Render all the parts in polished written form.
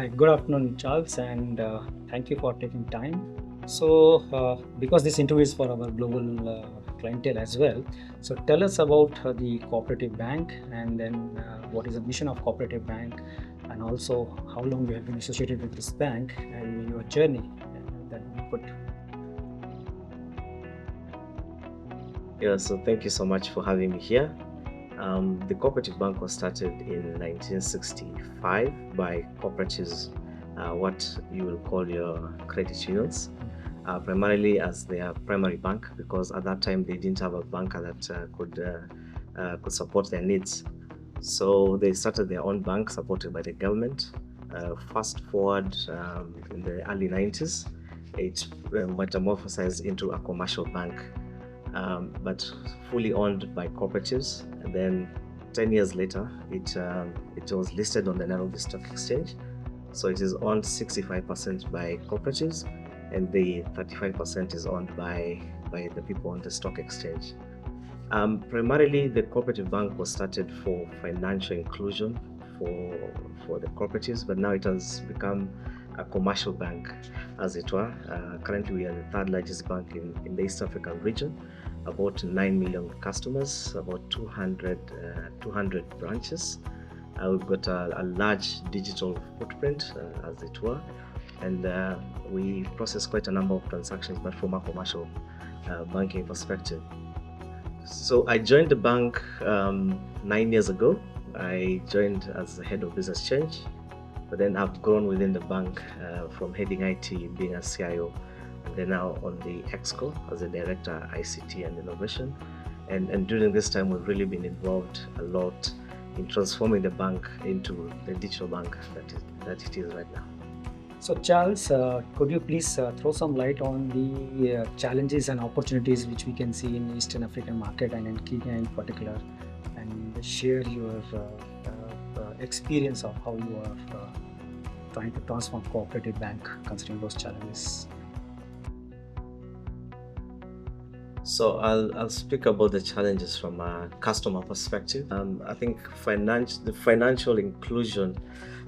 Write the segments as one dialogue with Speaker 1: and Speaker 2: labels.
Speaker 1: Hi, good afternoon, Charles, and thank you for taking time. So, because this interview is for our global clientele as well, so tell us about the cooperative bank, and then what is the mission of cooperative bank, and also how long you have been associated with this bank and your journey that we put.
Speaker 2: Yeah, so thank you so much for having me here. The Cooperative Bank was started in 1965 by cooperatives, what you will call your credit unions, primarily as their primary bank, because at that time they didn't have a banker that could support their needs. So they started their own bank supported by the government. Fast forward in the early 90s, it metamorphosized into a commercial bank, but fully owned by cooperatives. And then 10 years later, it was listed on the Nairobi Stock Exchange. So it is owned 65% by cooperatives, and the 35% is owned by the people on the stock exchange. Primarily, the cooperative bank was started for financial inclusion for the cooperatives, but now it has become a commercial bank, as it were. Currently, we are the third largest bank in the East African region, about 9 million customers, about 200 branches. We've got a large digital footprint, as it were, and we process quite a number of transactions, but from a commercial banking perspective. So I joined the bank 9 years ago. I joined as the head of business change, but then I've grown within the bank from heading IT, being a CIO, and then now on the Exco as a director ICT and innovation. And during this time, we've really been involved a lot in transforming the bank into the digital bank that it is right now.
Speaker 1: So, Charles, could you please throw some light on the challenges and opportunities which we can see in Eastern African market and in Kenya in particular, and share your experience of how you are trying to transform cooperative bank considering those challenges.
Speaker 2: So I'll speak about the challenges from a customer perspective. I think the financial inclusion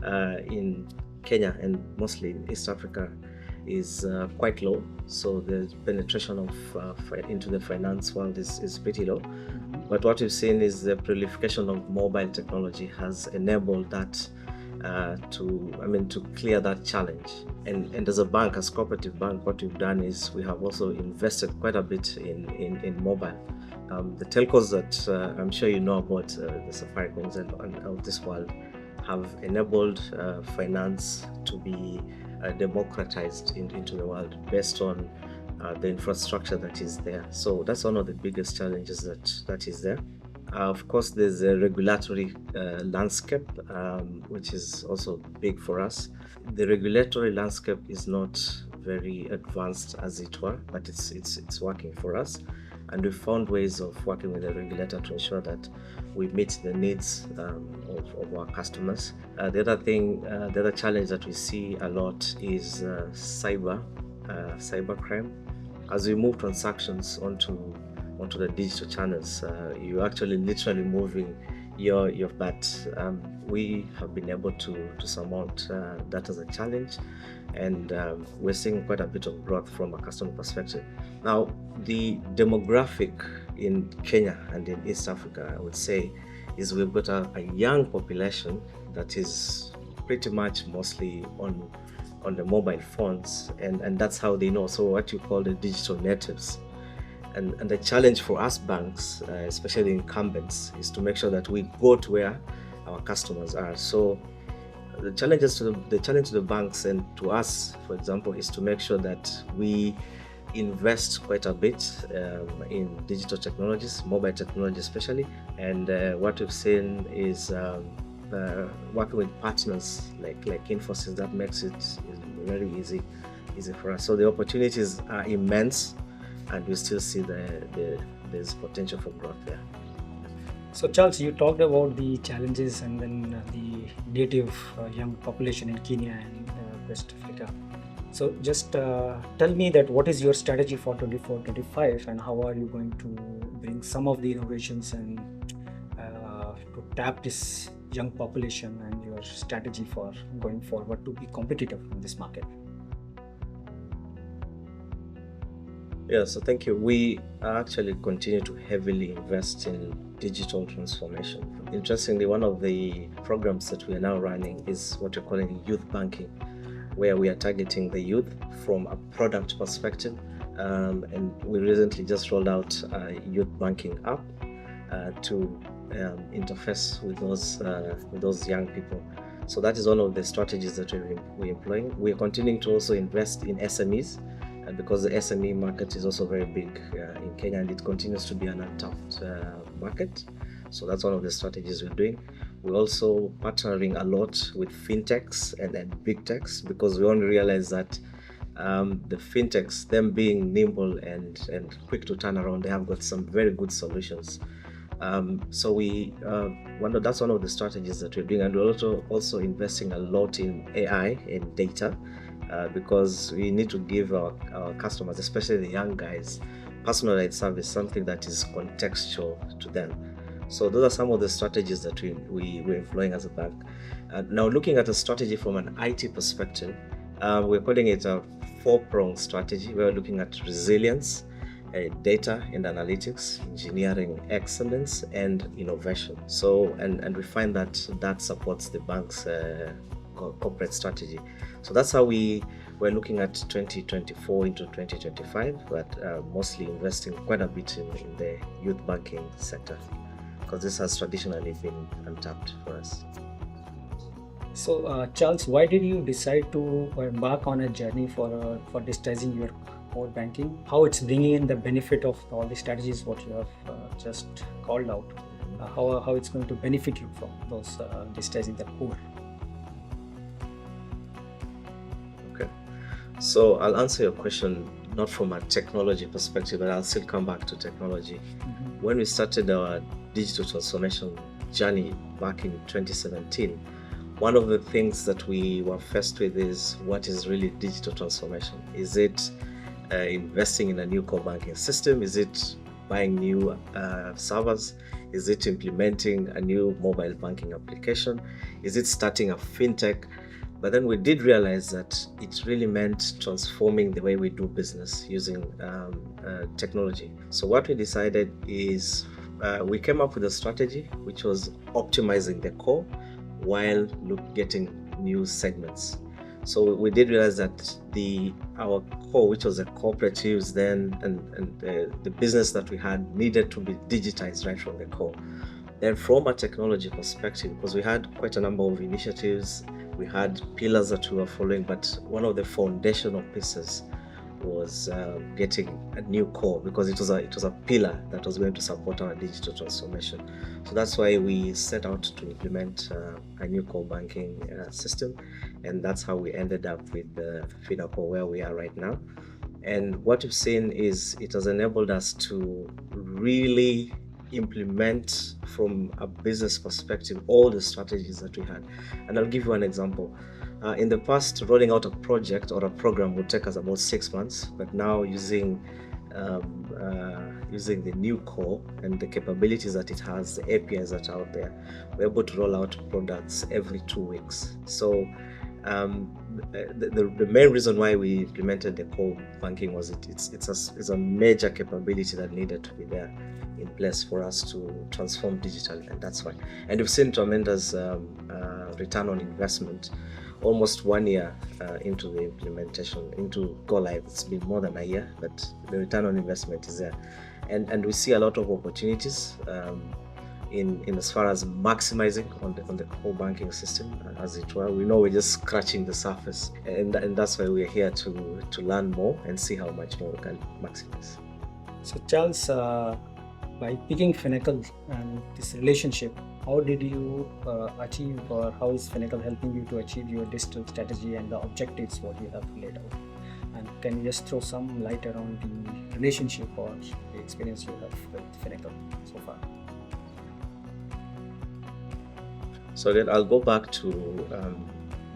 Speaker 2: in Kenya and mostly in East Africa is quite low. So the penetration of into the finance world is pretty low. But what we've seen is the proliferation of mobile technology has enabled that to clear that challenge. And as a bank, as cooperative bank, what we've done is we have also invested quite a bit in mobile. The telcos that I'm sure you know about, the Safaricom's and of this world, have enabled finance to be democratized into the world based on the infrastructure that is there. So that's one of the biggest challenges that is there. Of course, there's a regulatory landscape, which is also big for us. The regulatory landscape is not very advanced, as it were, but it's working for us, and we found ways of working with the regulator to ensure that we meet the needs of our customers. The other challenge that we see a lot is cybercrime. As we move transactions onto the digital channels, you actually literally moving your bet. We have been able to surmount that as a challenge, and we're seeing quite a bit of growth from a customer perspective. Now, the demographic in Kenya and in East Africa, I would say, is we've got a young population that is pretty much mostly on the mobile phones, and that's how they know. So what you call the digital natives. And the challenge for us banks, especially incumbents, is to make sure that we go to where our customers are. So the challenge to the banks and to us, for example, is to make sure that we invest quite a bit in digital technologies, mobile technology especially. And what we've seen is working with partners like Infosys, that makes it very easy for us. So the opportunities are immense, and we still see there's potential for growth there.
Speaker 1: So, Charles, you talked about the challenges and then the native young population in Kenya and West Africa. So, just tell me that what is your strategy for 24-25, and how are you going to bring some of the innovations and to tap this young population and your your strategy for going forward to be competitive in this market?
Speaker 2: Yeah, so thank you. We actually continue to heavily invest in digital transformation. Interestingly, one of the programs that we are now running is what we're calling youth banking, where we are targeting the youth from a product perspective. And we recently just rolled out a youth banking app to interface with those young people. So that is one of the strategies that we're employing. We're continuing to also invest in SMEs because the SME market is also very big in Kenya, and it continues to be an untapped market. So that's one of the strategies we're doing. We're also partnering a lot with fintechs and big techs, because we only realize that the fintechs, them being nimble and quick to turn around, they have got some very good solutions. So that's one of the strategies that we're doing, and we're also investing a lot in AI and data, because we need to give our customers, especially the young guys, personalized service, something that is contextual to them. So those are some of the strategies that we're employing as a bank. Now, looking at a strategy from an IT perspective, we're calling it a four-pronged strategy. We're looking at resilience, data and analytics, engineering excellence, and innovation. So, and we find that supports the bank's corporate strategy. So that's how we're looking at 2024 into 2025, but mostly investing quite a bit in the youth banking sector, because this has traditionally been untapped for us.
Speaker 1: So, Charles, why did you decide to embark on a journey for digitizing your core banking? How it's bringing in the benefit of all the strategies what you have just called out? How it's going to benefit you from those digitizing the core?
Speaker 2: Okay, so I'll answer your question not from a technology perspective, but I'll still come back to technology. When we started our digital transformation journey back in 2017, one of the things that we were faced with is, what is really digital transformation? Is it investing in a new core banking system? Is it buying new servers? Is it implementing a new mobile banking application? Is it starting a fintech? But then we did realize that it really meant transforming the way we do business using technology. So what we decided is we came up with a strategy which was optimizing the core while getting new segments. So we did realize that our core, which was the cooperatives then, and the business that we had, needed to be digitized right from the core. Then from a technology perspective, because we had quite a number of initiatives, we had pillars that we were following, but one of the foundational pieces was getting a new core, because it was a pillar that was going to support our digital transformation. So that's why we set out to implement a new core banking system, and that's how we ended up with the FinaCore where we are right now. And what we've seen is it has enabled us to really implement from a business perspective all the strategies that we had. And I'll give you an example. In the past, rolling out a project or a program would take us about 6 months, but now using the new core and the capabilities that it has, the APIs that are out there, we're able to roll out products every 2 weeks. So the main reason why we implemented the core banking was it's a major capability that needed to be there in place for us to transform digitally, and that's why. And we've seen tremendous return on investment. Almost 1 year into the implementation, into go live, it's been more than a year, but the return on investment is there, and we see a lot of opportunities in as far as maximizing on the core banking system, as it were. We know we're just scratching the surface, and that's why we're here to learn more and see how much more we can maximize.
Speaker 1: So, Charles, by picking Finacle and this relationship, how did you achieve, or how is Finacle helping you to achieve your digital strategy and the objectives what you have laid out? And can you just throw some light around the relationship or the experience you have with Finacle so far?
Speaker 2: So again, I'll go back to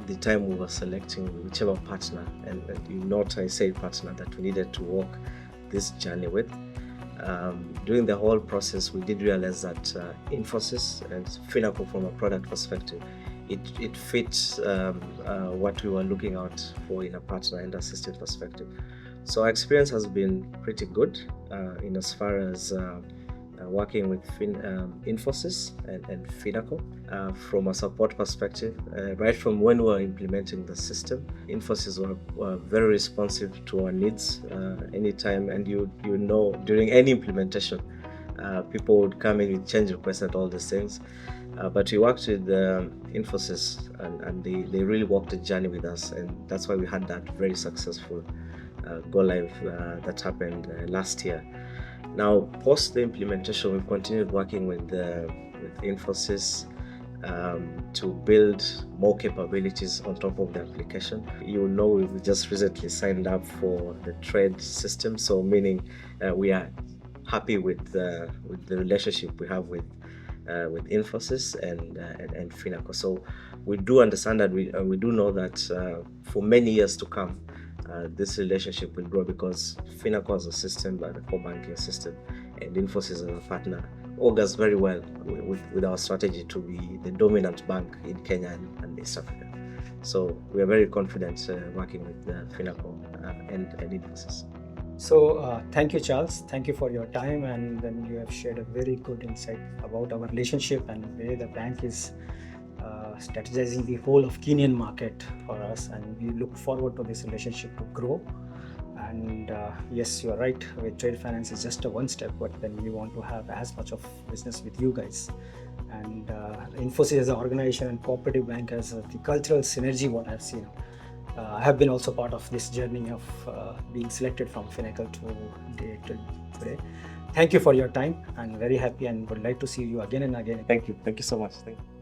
Speaker 2: the time we were selecting whichever partner, and you note I say partner that we needed to walk this journey with. During the whole process, we did realize that Infosys and Finacle, from a product perspective, it fits what we were looking out for in a partner and assistant perspective. So our experience has been pretty good in as far as working with Infosys and Finacle. From a support perspective, right from when we were implementing the system, Infosys were very responsive to our needs anytime, and you know during any implementation, people would come in with change requests and all these things. But we worked with Infosys, and they really walked the journey with us, and that's why we had that very successful go live that happened last year. Now, post the implementation, we've continued working with Infosys to build more capabilities on top of the application. You know, we just recently signed up for the trade system, so meaning we are happy with the relationship we have with Infosys and Finacle. So we do understand that we do know that for many years to come, this relationship will grow, because Finacle as a system, the core banking system, and Infosys as a partner augurs very well with our strategy to be the dominant bank in Kenya and East Africa. So we are very confident working with Finacle and Infosys.
Speaker 1: So thank you, Charles. Thank you for your time, and then you have shared a very good insight about our relationship and where the bank is strategizing the whole of Kenyan market for us, and we look forward to this relationship to grow. And yes, you are right, with trade finance is just a one step, but then we want to have as much of business with you guys. And Infosys as an organization and cooperative bank as the cultural synergy, what I've seen. I have been also part of this journey of being selected from Finacle to today. Thank you for your time, and very happy, and would like to see you again and again.
Speaker 2: Thank you so much. Thank you.